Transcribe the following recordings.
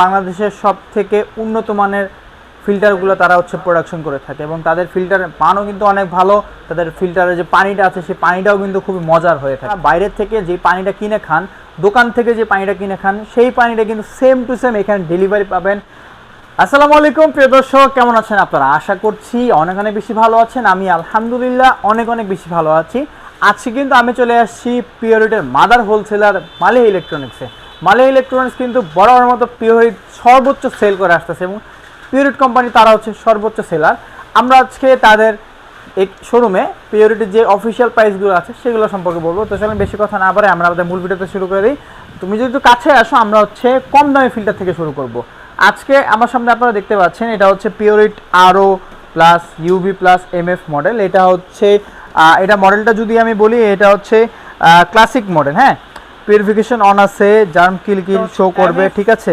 বাংলাদেশের সবথেকে উন্নত মানের ফিল্টারগুলো তারা হচ্ছে প্রোডাকশন করে থাকে এবং তাদের ফিল্টারের মানও কিন্তু অনেক ভালো। তাদের ফিল্টারের যে পানিটা আছে সেই পানিটাও কিন্তু খুবই মজার হয়ে থাকে। বাইরের থেকে যে পানিটা কিনে খান, দোকান থেকে যে পানিটা কিনে খান, সেই পানিটা কিন্তু সেম টু সেম এখানে ডেলিভারি পাবেন। আসসালামু আলাইকুম প্রিয় দর্শক, কেমন আছেন আপনারা? আশা করছি অনেক অনেক বেশি ভালো আছেন। আমি আলহামদুলিল্লাহ অনেক অনেক বেশি ভালো আছি। আজকে কিন্তু আমি চলে আসছি পিওরিটের মাদার হোলসেলার মালিহা ইলেকট্রনিক্সে। মালিহা ইলেকট্রনিক্স কিন্তু বরাবর মতো পিওরিট সর্বোচ্চ সেল করে আসতেছে এবং পিওরিট কোম্পানি তারা হচ্ছে সর্বোচ্চ সেলার। আমরা আজকে তাদের এক শোরুমে পিওরিটির যে অফিসিয়াল প্রাইসগুলো আছে সেগুলো সম্পর্কে বলবো। তো চলুন বেশি কথা না বাড়াই আমরা আমাদের মূল ভিডিওতে শুরু করি। তুমি যদি একটু কাছে আসো, আমরা হচ্ছে কম দামি ফিল্টার থেকে শুরু করব। আজকে আমার সামনে আপনারা দেখতে পাচ্ছেন এটা হচ্ছে পিওরিট আরও plus UV plus MF model. এটা হচ্ছে এটা মডেলটা যদি আমি বলি, এটা হচ্ছে ক্লাসিক মডেল। হ্যাঁ, পিউরিফিকেশন অন আছে, জার্ম কিল শো করবে, ঠিক আছে।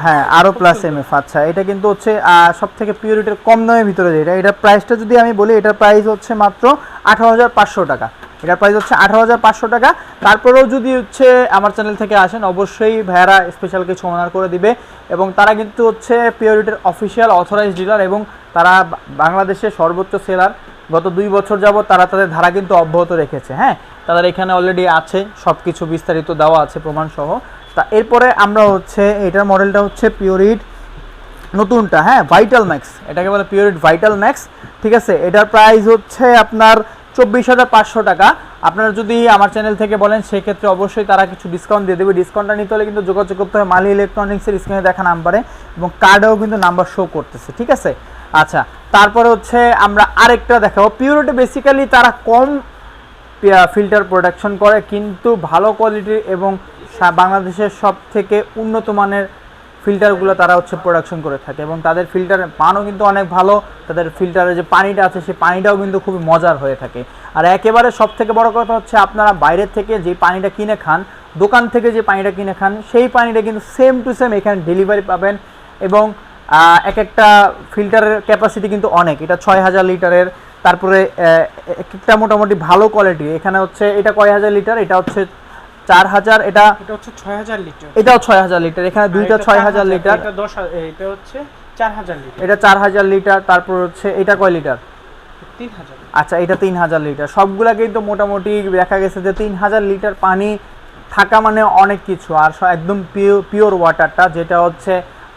হ্যাঁ, আরও প্লাস এমএফ। আচ্ছা, এটা কিন্তু হচ্ছে সব থেকে পিওরিটির কম দামের ভিতরে যেটা, এটার প্রাইসটা যদি আমি বলি, এটার প্রাইস হচ্ছে মাত্র 18,500 টাকা। এটার প্রাইস হচ্ছে 18,500 টাকা। তারপরেও যদি হচ্ছে আমার চ্যানেল থেকে আসেন, অবশ্যই ভাইয়ারা স্পেশাল কিছু অনার করে দিবে এবং তারা কিন্তু হচ্ছে পিওরিটির অফিসিয়াল অথরাইজড ডিলার এবং তারা বাংলাদেশের সর্বোচ্চ সেলার। গত 2 বছর যাবত তারা তাদের ধারা কিন্তু অব্যাহত রেখেছে। হ্যাঁ, তাদের এখানে অলরেডি আছে, সব কিছু বিস্তারিত দেওয়া আছে প্রমাণ সহ। তা এরপরে আমরা হচ্ছে এটার মডেলটা হচ্ছে পিওরিট নতুনটা, হ্যাঁ, ভাইটাল ম্যাক্স, এটাকে বলে পিওরিট ভাইটাল ম্যাক্স, ঠিক আছে। এটার প্রাইস হচ্ছে আপনার 24,500 টাকা। আপনারা যদি আমার চ্যানেল থেকে বলেন সেক্ষেত্রে অবশ্যই তারা কিছু ডিসকাউন্ট দিয়ে দেবে। ডিসকাউন্টটা নিতে হলে কিন্তু যোগাযোগ করতে হবে মালিহা ইলেকট্রনিক্সের স্ক্রিনে দেখা নাম্বারে এবং কার্ডেও কিন্তু নাম্বার শো করতেছে, ঠিক আছে। আচ্ছা, তারপরে হচ্ছে আমরা আরেকটা দেখাবো। পিওরিটি বেসিক্যালি তারা কম ফিল্টার প্রোডাকশন করে কিন্তু ভালো কোয়ালিটির এবং বাংলাদেশের সব থেকে উন্নত মানের ফিল্টারগুলো তারা হচ্ছে প্রোডাকশন করে থাকে এবং তাদের ফিল্টারের মানও কিন্তু অনেক ভালো। তাদের ফিল্টারের যে পানিটা আছে সেই পানিটাও কিন্তু খুবই মজার হয়ে থাকে। আর একেবারে সব থেকে বড় কথা হচ্ছে আপনারা বাইরের থেকে যে পানিটা কিনে খান, দোকান থেকে যে পানিটা কিনে খান, সেই পানিটা কিন্তু সেম টু সেম এখানে ডেলিভারি পাবেন এবং এক একটা ফিল্টারের ক্যাপাসিটি কিন্তু অনেক। এটা 6,000 লিটারের, তারপরে একটা মোটামুটি ভালো কোয়ালিটি। এখানে হচ্ছে এটা কয় হাজার লিটার, এটা হচ্ছে 4,000, এটা হচ্ছে 6,000 লিটার, এটাও 6,000 লিটার। এখানে দুইটা 6,000 লিটার, এটা 10, এটা হচ্ছে 4,000 লিটার, এটা 4,000 লিটার। তারপর হচ্ছে এটা কয় লিটার? 3,000। আচ্ছা, এটা 3,000 লিটার। সবগুলা কিন্তু মোটামুটি দেখা গেছে যে 3,000 লিটার পানি থাকা মানে অনেক কিছু। আর একদম পিওর ওয়াটারটা যেটা হচ্ছে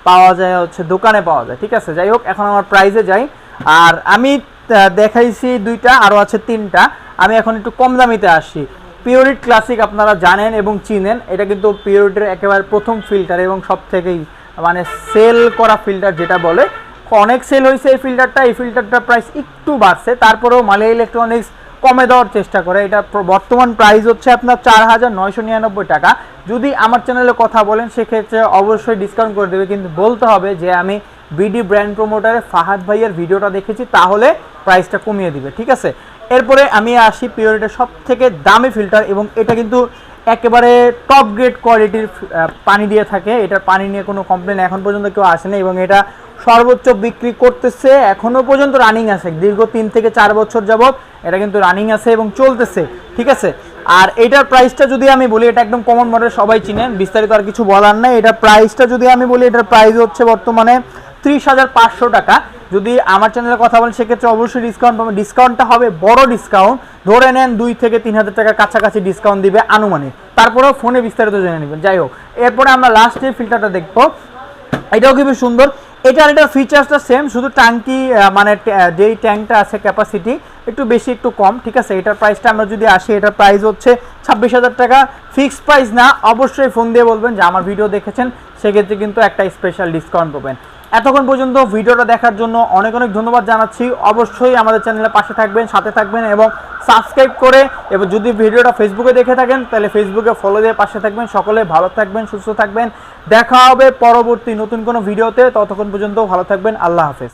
পাওয়া যায় হচ্ছে দোকানে পাওয়া যায়, ঠিক আছে। যাই হোক, এখন আমার প্রাইসে যাই। আর আমি দেখাইছি দুইটা, আরও আছে 3টা। আমি এখন একটু কম দামিতে আসি। পিওরিট ক্লাসিক আপনারা জানেন এবং চিনেন, এটা কিন্তু পিওরিটের একেবারে প্রথম ফিল্টার এবং সব থেকেই মানে সেল করা ফিল্টার যেটা বলে। অনেক সেল হয়েছে এই ফিল্টারটা। এই ফিল্টারটার প্রাইস একটু বাড়ছে, তারপরেও মালিহা ইলেকট্রনিক্স কমে দেওয়ার চেষ্টা করে। এটা বর্তমান প্রাইস হচ্ছে আপনার 4,999 টাকা। যদি আমার চ্যানেলে কথা বলেন সেক্ষেত্রে অবশ্যই ডিসকাউন্ট করে দেবে, কিন্তু বলতে হবে যে আমি বিডি ব্র্যান্ড প্রমোটারে ফাহাদ ভাইয়ের ভিডিওটা দেখেছি, তাহলে প্রাইসটা কমিয়ে দিবে, ঠিক আছে। এরপরে আমি আসি পিওরিটের সব থেকে দামি ফিল্টার এবং এটা কিন্তু একেবারে টপ গ্রেড কোয়ালিটির পানি দিয়ে থাকে। এটার পানি নিয়ে কোনো কমপ্লেন এখন পর্যন্ত কেউ আসেনি এবং এটা সর্বোচ্চ বিক্রি করতেছে, এখনও পর্যন্ত রানিং আছে। দীর্ঘ 3 থেকে 4 বছর যাবত এটা কিন্তু রানিং আছে এবং চলতেছে, ঠিক আছে। আর এটার প্রাইসটা যদি আমি বলি, এটা একদম কমন মডেল, সবাই চিনেন, বিস্তারিত আর কিছু বলার নেই। এটার প্রাইসটা যদি আমি বলি, এটার প্রাইস হচ্ছে বর্তমানে 30,500 টাকা। যদি আমার চ্যানেলে কথা বলেন সেক্ষেত্রে অবশ্যই ডিসকাউন্ট পাবেন। ডিসকাউন্টটা হবে বড় ডিসকাউন্ট, ধরে নেন 2 থেকে 3,000 টাকার কাছাকাছি ডিসকাউন্ট দিবে আনুমানিক। তারপরেও ফোনে বিস্তারিত জেনে নেবেন। যাই হোক, এরপরে আমরা লাস্ট যে ফিল্টারটা দেখবো, এটাও খুবই সুন্দর। এটার ফিচার্সটা সেম, শুধু ট্যাঙ্কি মানে যেই ট্যাঙ্কটা আছে ক্যাপাসিটি একটু বেশি একটু কম, ঠিক আছে। এটার প্রাইসটা আমরা যদি আসি, এটার প্রাইস হচ্ছে 26,000 টাকা। ফিক্সড প্রাইস না, অবশ্যই ফোন দিয়ে বলবেন যে আমার ভিডিও দেখেছেন, সেক্ষেত্রে কিন্তু একটা স্পেশাল ডিসকাউন্ট পাবেন। এতক্ষণ পর্যন্ত ভিডিওটা দেখার জন্য অনেক অনেক ধন্যবাদ জানাচ্ছি। অবশ্যই আমাদের চ্যানেলের পাশে থাকবেন, সাথে থাকবেন এবং সাবস্ক্রাইব করে, এবং যদি ভিডিওটা ফেসবুকে দেখে থাকেন তাহলে ফেসবুকে ফলো দিয়ে পাশে থাকবেন। সকলে ভালো থাকবেন, সুস্থ থাকবেন। দেখা হবে পরবর্তী নতুন কোনো ভিডিওতে। ততক্ষণ পর্যন্ত ভালো থাকবেন। আল্লাহ হাফেজ।